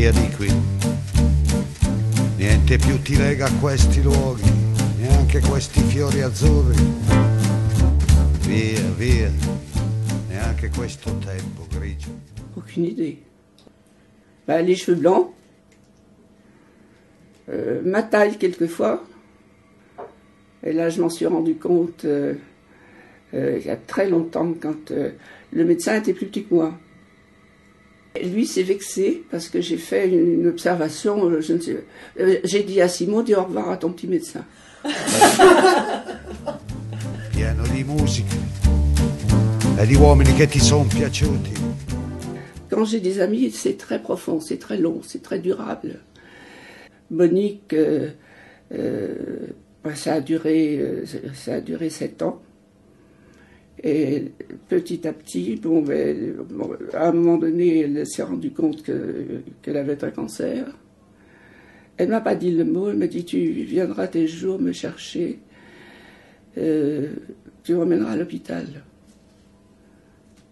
via di qui. Niente più ti lega a questi luoghi, neanche questi fiori azzurri. Via, via, neanche questo tempo grigio. Aucune idée. Ben, les cheveux blancs, ma taille quelquefois. Et là, je m'en suis rendu compte il y a très longtemps, quand le médecin était plus petit que moi. Et lui s'est vexé parce que j'ai fait une observation. Je ne sais, j'ai dit à Simon, dis au revoir à ton petit médecin. Pieno di musica e di uomini che ti sono piaciuti. Quand j'ai des amis, c'est très profond, c'est très long, c'est très durable. Monique, ça a duré 7 ans. Et petit à petit, à un moment donné, elle s'est rendue compte qu'elle avait un cancer. Elle ne m'a pas dit le mot, elle m'a dit, tu viendras tes jours me chercher, tu m'emmèneras à l'hôpital.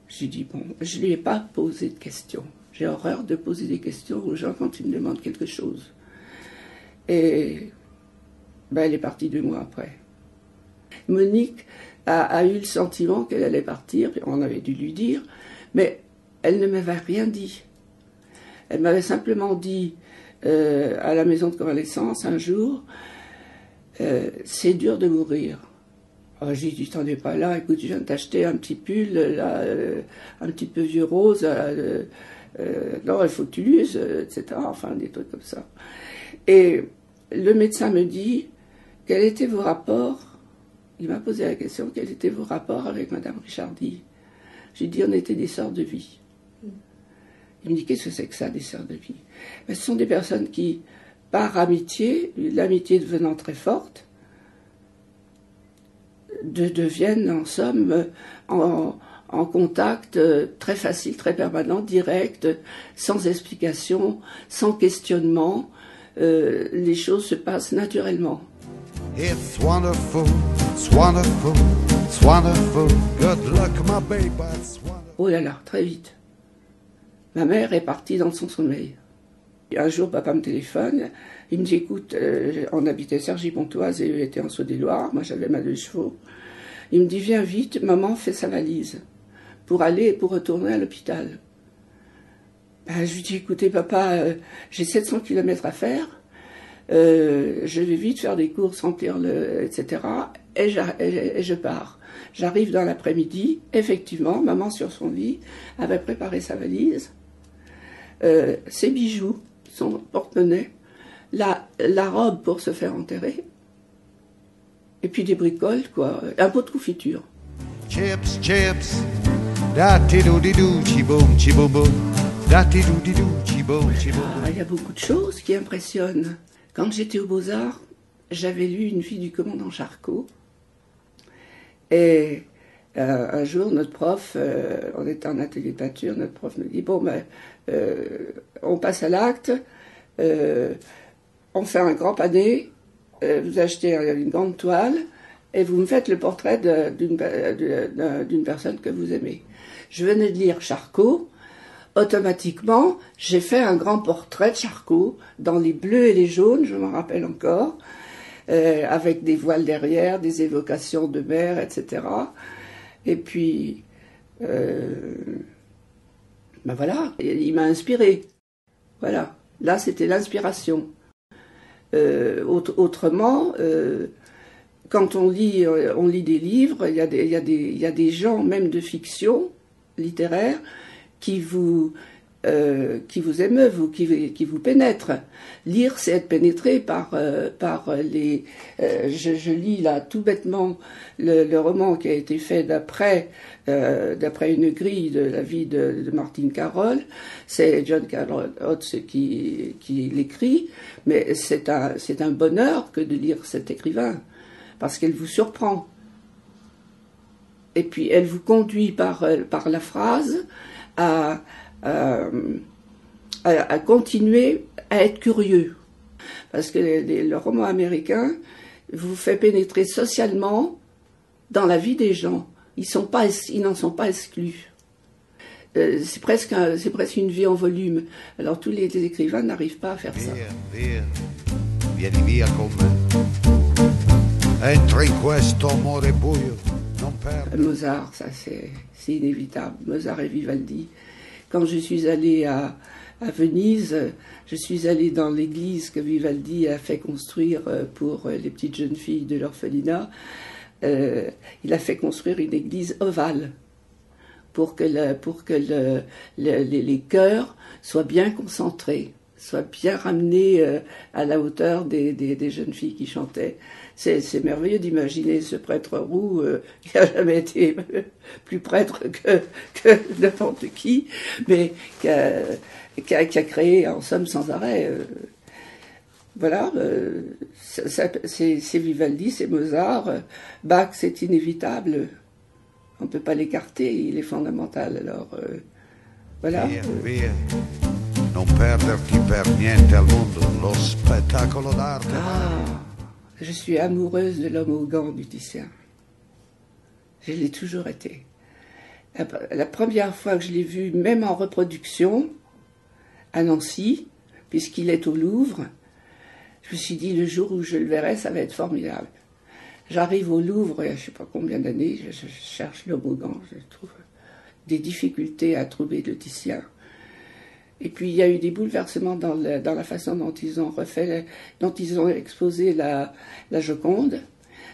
J'ai dit, bon, je ne lui ai pas posé de questions. J'ai horreur de poser des questions aux gens quand ils me demandent quelque chose. Et elle est partie 2 mois après. Monique a eu le sentiment qu'elle allait partir, on avait dû lui dire, mais elle ne m'avait rien dit. Elle m'avait simplement dit, à la maison de convalescence, un jour, c'est dur de mourir. Alors, j'ai dit, t'en es pas là, écoute, je viens de t'acheter un petit pull, là, un petit peu vieux rose, non, il faut que tu l'uses, etc., enfin, des trucs comme ça. Et le médecin me dit, quels étaient vos rapports? Il m'a posé la question, quels étaient vos rapports avec Madame Richardy? J'ai dit, on était des sœurs de vie. Il me dit, qu'est-ce que c'est que ça, des sœurs de vie? Ce sont des personnes qui, par amitié, l'amitié devenant très forte, deviennent en somme en contact très facile, très permanent, direct, sans explication, sans questionnement. Les choses se passent naturellement. It's wonderful, it's wonderful, it's wonderful. Good luck, my baby, it's wonderful. Oh là là, très vite. Ma mère est partie dans son sommeil. Un jour, papa me téléphone. Il me dit, écoute, on habitait Cergy-Pontoise et eux étaient en Saône-et-Loire. Moi, j'avais ma 2 chevaux. Il me dit, viens vite, maman fait sa valise pour aller et pour retourner à l'hôpital. Je lui dis, écoutez, papa, j'ai 700 km à faire. Je vais vite faire des courses, remplir etc. Et je pars. J'arrive dans l'après-midi. Effectivement, maman sur son lit avait préparé sa valise, ses bijoux, son porte-monnaie, la robe pour se faire enterrer, et puis des bricoles, quoi, un pot de confiture. Chips, chips, da-ti-do-di-do, chi-boom, chi-boom-boom, da-ti-do-di-do, chi-boom, chi-boom. Il y a beaucoup de choses qui impressionnent. Quand j'étais aux Beaux-Arts, j'avais lu Une fille du commandant Charcot. Et un jour, notre prof, on était en atelier de peinture, notre prof me dit, bon, on passe à l'acte, on fait un grand pané, vous achetez une grande toile, et vous me faites le portrait d'une personne que vous aimez. Je venais de lire Charcot. Automatiquement, j'ai fait un grand portrait de Charcot, dans les bleus et les jaunes, je m'en rappelle encore, avec des voiles derrière, des évocations de mer, etc. Et puis, voilà, il m'a inspiré. Voilà, là c'était l'inspiration. Autrement, quand on lit des livres, il y a des gens, même de fiction littéraire, qui vous émeuvent ou qui vous pénètrent. Lire, c'est être pénétré par les... je lis là tout bêtement le roman qui a été fait d'après une grille de la vie de Martine Carroll. C'est John Carroll Oates qui l'écrit, mais c'est un bonheur que de lire cet écrivain, parce qu'elle vous surprend. Et puis elle vous conduit par la phrase à continuer à être curieux. Parce que le roman américain vous fait pénétrer socialement dans la vie des gens. Ils n'en sont pas exclus. c'est presque une vie en volume. Alors tous les écrivains n'arrivent pas à faire ça. Vieni via con me. Entra in questo amore buio. Non perdere. Mozart, ça c'est inévitable. Mozart et Vivaldi. Quand je suis allée à Venise, je suis allée dans l'église que Vivaldi a fait construire pour les petites jeunes filles de l'orphelinat. Il a fait construire une église ovale pour que les chœurs soient bien concentrés, soient bien ramenés à la hauteur des jeunes filles qui chantaient. C'est merveilleux d'imaginer ce prêtre roux qui n'a jamais été plus prêtre que n'importe qui, mais qui a créé en somme sans arrêt. Voilà, c'est Vivaldi, c'est Mozart, Bach, c'est inévitable. On ne peut pas l'écarter, il est fondamental. Alors, voilà. Via. Non perderti per niente al mondo lo spettacolo d'arte. Ah, je suis amoureuse de l'homme aux gants du Titien. Je l'ai toujours été. La première fois que je l'ai vu, même en reproduction, à Nancy, puisqu'il est au Louvre, je me suis dit, le jour où je le verrai, ça va être formidable. J'arrive au Louvre, il y a je ne sais pas combien d'années, je cherche l'homme aux gants, je trouve des difficultés à trouver le Titien. Et puis il y a eu des bouleversements dans la façon dont ils ont exposé la Joconde,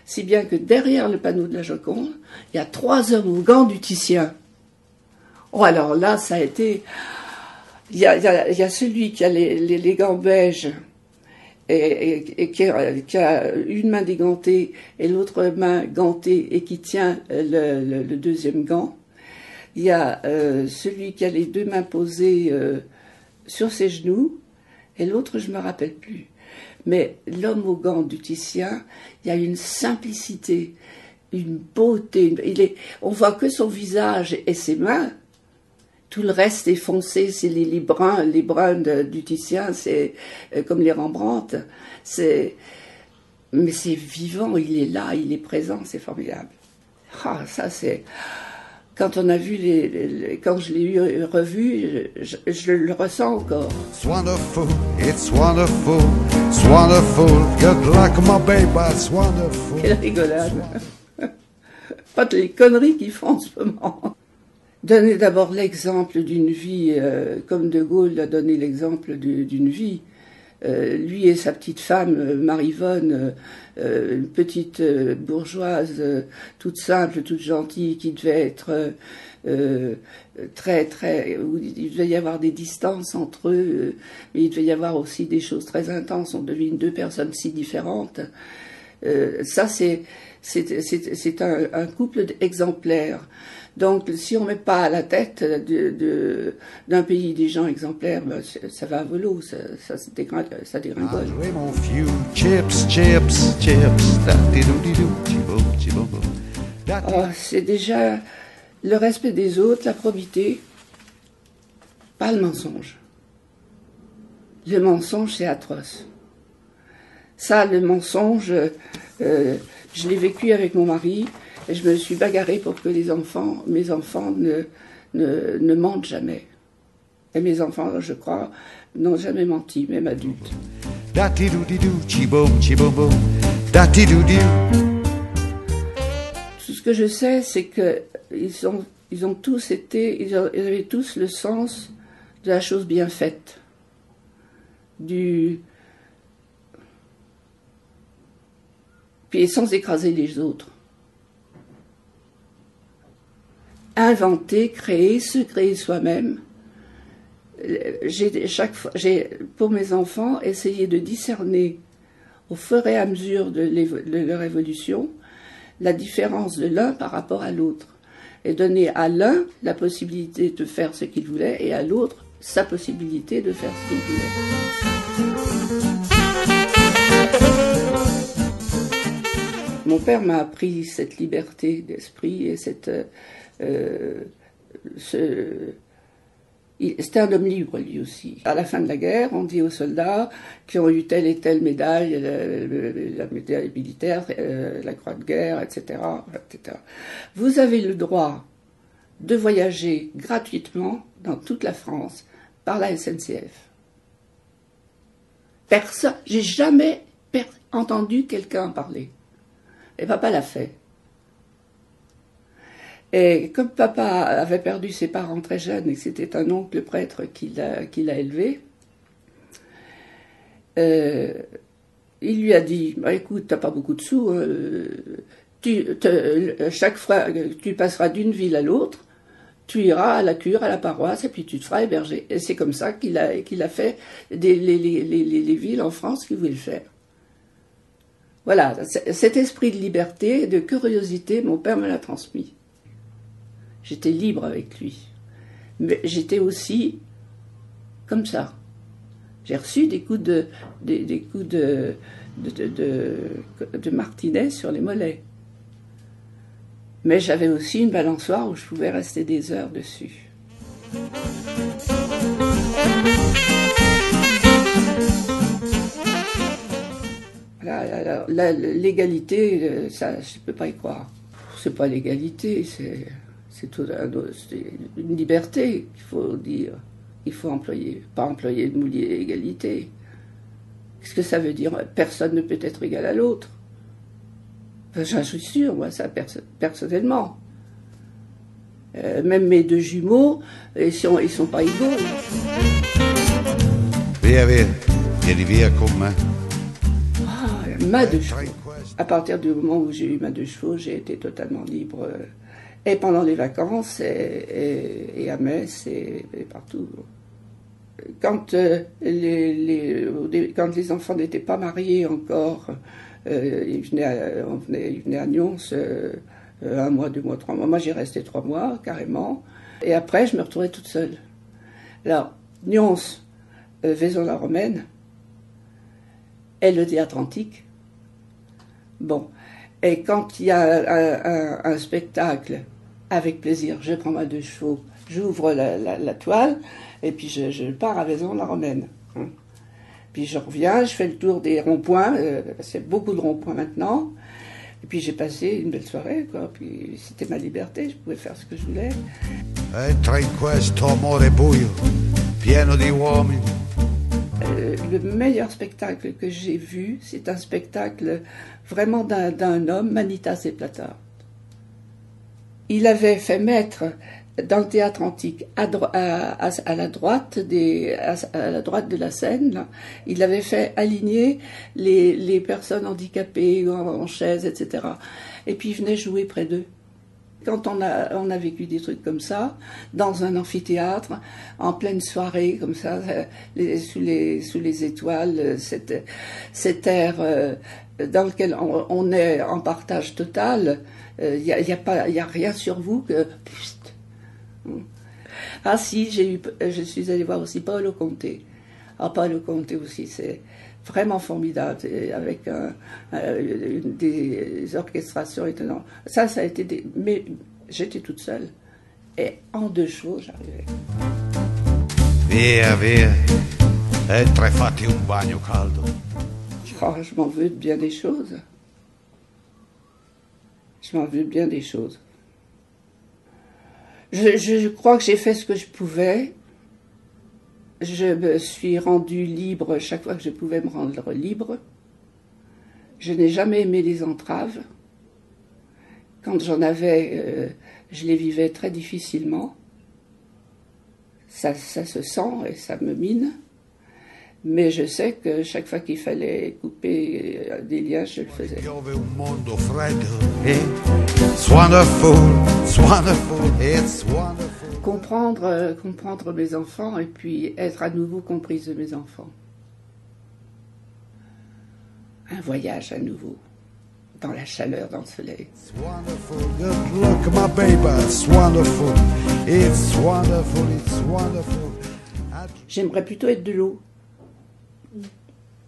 si bien que derrière le panneau de la Joconde, il y a 3 hommes aux gants du Titien. Oh, alors là, ça a été... Il y a celui qui a les gants beiges, et qui a une main dégantée et l'autre main gantée et qui tient le deuxième gant. Il y a celui qui a les 2 mains posées sur ses genoux et l'autre je ne me rappelle plus. Mais l'homme aux gants du Titien, il y a une simplicité, une beauté. On voit que son visage et ses mains. Tout le reste est foncé, c'est les bruns du Titien, c'est comme les Rembrandt. Mais c'est vivant, il est là, il est présent, c'est formidable. Ah, ça c'est... Quand on a vu quand je l'ai revu, je le ressens encore. It's wonderful, it's wonderful, it's wonderful. Good luck, my baby, it's wonderful. Quelle rigolade. Pas de les conneries qu'ils font en ce moment. Donner d'abord l'exemple d'une vie, comme De Gaulle a donné l'exemple d'une vie. Lui et sa petite femme, Marie-Vonne, une petite bourgeoise, toute simple, toute gentille, qui devait être où il devait y avoir des distances entre eux, mais il devait y avoir aussi des choses très intenses. On devine 2 personnes si différentes. Ça, c'est un couple exemplaire. Donc, si on ne met pas à la tête d'un pays des gens exemplaires, ben, ça va à volo, ça dégringole. C'est déjà le respect des autres, la probité, pas le mensonge. Le mensonge, c'est atroce. Ça, le mensonge, je l'ai vécu avec mon mari. Et je me suis bagarrée pour que mes enfants ne mentent jamais. Et mes enfants, je crois, n'ont jamais menti, même adultes. Tout ce que je sais, c'est qu'ils ont tous été, ils avaient tous le sens de la chose bien faite, puis sans écraser les autres. Inventer, créer, se créer soi-même. J'ai pour mes enfants essayé de discerner au fur et à mesure de leur évolution la différence de l'un par rapport à l'autre et donner à l'un la possibilité de faire ce qu'il voulait et à l'autre sa possibilité de faire ce qu'il voulait. Mon père m'a appris cette liberté d'esprit et c'était un homme libre, lui aussi. À la fin de la guerre, on dit aux soldats qui ont eu telle et telle médaille, la médaille militaire, la croix de guerre, etc., etc. Vous avez le droit de voyager gratuitement dans toute la France par la SNCF. Personne, j'ai jamais entendu quelqu'un en parler. Et papa l'a fait. Et comme papa avait perdu ses parents très jeunes et que c'était un oncle prêtre qui l'a élevé, il lui a dit, bah, écoute, t'as pas beaucoup de sous, chaque fois tu passeras d'une ville à l'autre, tu iras à la cure, à la paroisse, et puis tu te feras héberger. Et c'est comme ça qu'il a fait les villes en France qu'il voulait faire. Voilà, cet esprit de liberté, de curiosité, mon père me l'a transmis. J'étais libre avec lui. Mais j'étais aussi comme ça. J'ai reçu des coups de martinet sur les mollets. Mais j'avais aussi une balançoire où je pouvais rester des heures dessus. Voilà, l'égalité, ça, je ne peux pas y croire. C'est pas l'égalité, c'est une liberté qu'il faut dire. Il faut employer, pas employer le moulier égalité. Qu'est-ce que ça veut dire? Personne ne peut être égal à l'autre. Enfin, j'en suis sûre, moi, ça, personnellement. Même mes deux jumeaux, ils sont pas égaux. Via, vieni via con me. Ma deux chevaux. À partir du moment où j'ai eu ma deux chevaux, j'ai été totalement libre. Et pendant les vacances, et à Metz, et partout. Quand les enfants n'étaient pas mariés encore, ils venaient à Nyons 1 mois, 2 mois, 3 mois. Moi, j'y restais 3 mois, carrément. Et après, je me retrouvais toute seule. Alors, Nyons, Vaison-la-Romaine, et le théâtre antique. Bon. Et quand il y a un spectacle, avec plaisir, je prends ma deux chevaux, j'ouvre la toile, et puis je pars à Vaison-la-Romaine. Puis je reviens, je fais le tour des ronds-points, c'est beaucoup de ronds-points maintenant, et puis j'ai passé une belle soirée, quoi. Puis c'était ma liberté, je pouvais faire ce que je voulais. Entra in questo amore buio, pieno di uomini. Le meilleur spectacle que j'ai vu, c'est un spectacle vraiment d'un homme, Manitas et Plata. Il avait fait mettre dans le théâtre antique, à la droite de la scène, là, il avait fait aligner les personnes handicapées en chaise, etc. Et puis il venait jouer près d'eux. Quand on a vécu des trucs comme ça, dans un amphithéâtre, en pleine soirée, comme ça, sous les étoiles, cet air dans lequel on est en partage total, il y a rien sur vous que... Ah si, je suis allée voir aussi Paolo Conte. Ah, Paolo Conte aussi, c'est vraiment formidable, avec des orchestrations étonnantes. Ça a été mais j'étais toute seule. Et en deux chevaux, j'arrivais. Via, e tre fatti un bagno caldo. Oh, je m'en veux de bien des choses. Je m'en veux de bien des choses. Je crois que j'ai fait ce que je pouvais. Je me suis rendue libre chaque fois que je pouvais me rendre libre. Je n'ai jamais aimé les entraves. Quand j'en avais, je les vivais très difficilement. Ça se sent et ça me mine. Mais je sais que chaque fois qu'il fallait couper des liens, je le faisais. Comprendre mes enfants et puis être à nouveau comprise de mes enfants. Un voyage à nouveau, dans la chaleur, dans le soleil. J'aimerais plutôt être de l'eau.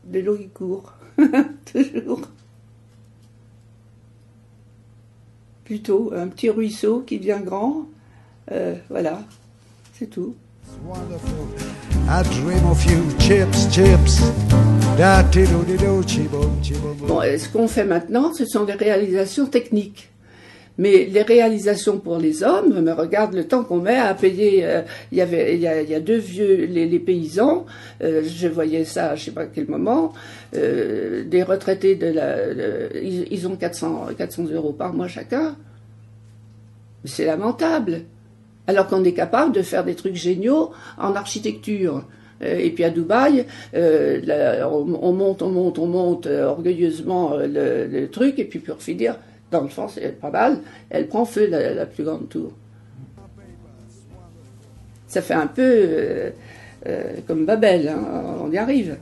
De l'eau qui court, toujours. Plutôt un petit ruisseau qui devient grand, voilà, c'est tout. Bon, ce qu'on fait maintenant, ce sont des réalisations techniques. Mais les réalisations pour les hommes, me regarde le temps qu'on met à payer. Il y a deux vieux, les paysans. Je voyais ça, à je sais pas à quel moment. Des retraités ils ont 400 € par mois chacun. C'est lamentable. Alors qu'on est capable de faire des trucs géniaux en architecture. Et puis à Dubaï, on monte orgueilleusement le truc, et puis pour finir, dans le fond, c'est pas mal, elle prend feu, la plus grande tour. Ça fait un peu comme Babel, hein, on y arrive.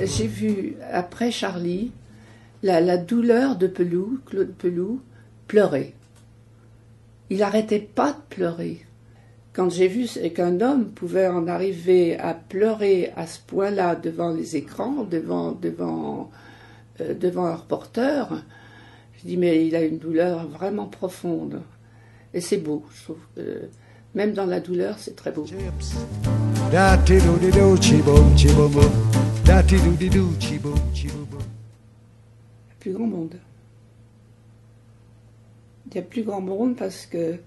J'ai vu, après Charlie, la douleur de Claude Pelou, pleurer. Il n'arrêtait pas de pleurer. Quand j'ai vu qu'un homme pouvait en arriver à pleurer à ce point-là devant les écrans, devant un reporter, je dis mais il a une douleur vraiment profonde. Et c'est beau, je trouve que même dans la douleur, c'est très beau. Plus grand monde. Il y a plus grand monde parce que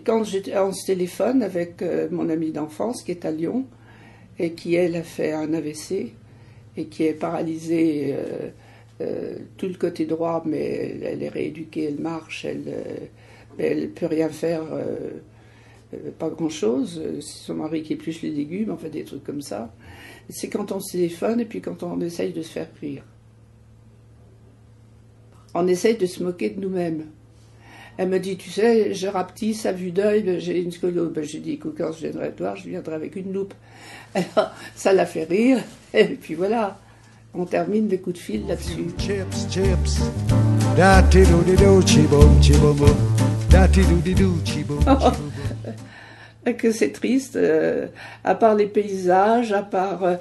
quand j'étais en téléphone avec mon amie d'enfance qui est à Lyon et qui elle a fait un AVC et qui est paralysée tout le côté droit, mais elle est rééduquée, elle marche, elle peut rien faire, pas grand chose. C'est son mari qui épluche les légumes, enfin des trucs comme ça. C'est quand on se téléphone et puis quand on essaye de se faire rire. On essaye de se moquer de nous-mêmes. Elle me dit, tu sais, je rapetisse à vue d'œil, j'ai une scoliose. J'ai dit, écoute, quand je viendrai te voir, je viendrai avec une loupe. Alors, ça l'a fait rire, et puis voilà, on termine les coups de fil là-dessus. Que c'est triste, à part les paysages, à part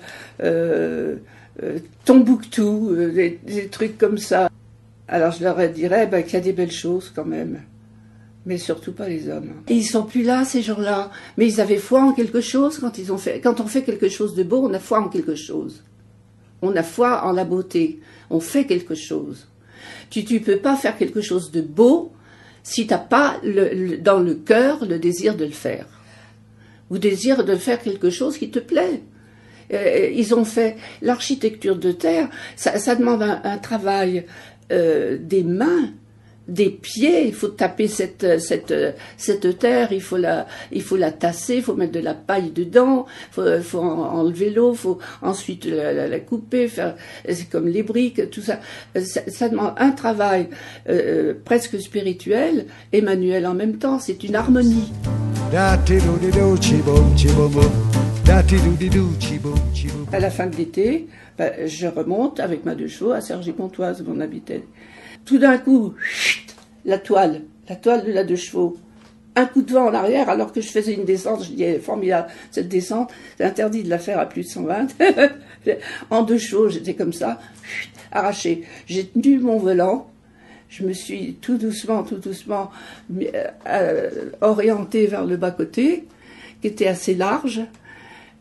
Tombouctou, des trucs comme ça. Alors je leur dirais qu'il y a des belles choses quand même, mais surtout pas les hommes. Et ils sont plus là ces jours-là, mais ils avaient foi en quelque chose quand on fait quelque chose de beau, on a foi en quelque chose. On a foi en la beauté, on fait quelque chose. Tu peux pas faire quelque chose de beau si t'as pas dans le cœur le désir de le faire, ou désir de faire quelque chose qui te plaît. Ils ont fait l'architecture de terre, ça demande un travail. Des mains, des pieds, il faut taper cette terre, il faut la tasser, il faut mettre de la paille dedans, faut enlever l'eau, faut ensuite la couper, c'est comme les briques, tout ça. Ça demande un travail presque spirituel et manuel en même temps, c'est une harmonie. À la fin de l'été, je remonte avec ma deux chevaux à Cergy-Pontoise où on habitait. Tout d'un coup, la toile de la deux chevaux. Un coup de vent en arrière alors que je faisais une descente. Je dis, formidable, cette descente, c'est interdit de la faire à plus de 120. En deux chevaux, j'étais comme ça, arraché. J'ai tenu mon volant. Je me suis tout doucement orientée vers le bas-côté, qui était assez large.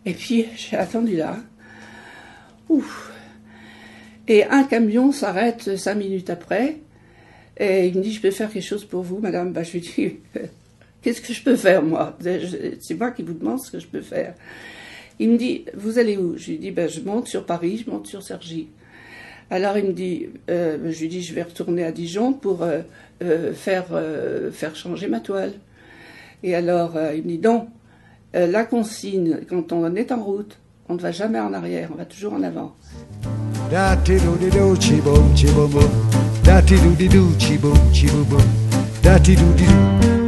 Et puis, j'ai attendu là. Ouf. Et un camion s'arrête 5 minutes après. Et il me dit, je peux faire quelque chose pour vous, madame? Je lui dis, qu'est-ce que je peux faire, moi? C'est moi qui vous demande ce que je peux faire. Il me dit, vous allez où? Je lui dis, je monte sur Paris, je monte sur Cergy. Alors il me dit, je lui dis, je vais retourner à Dijon pour faire changer ma toile. Et alors il me dit, non, la consigne, quand on est en route, on ne va jamais en arrière, on va toujours en avant. Da-ti-do-di-do, chi-boom, chi-boom-boom. Da-ti-do-di-do, chi-boom, chi-boom-boom. Da-ti-do-di-do.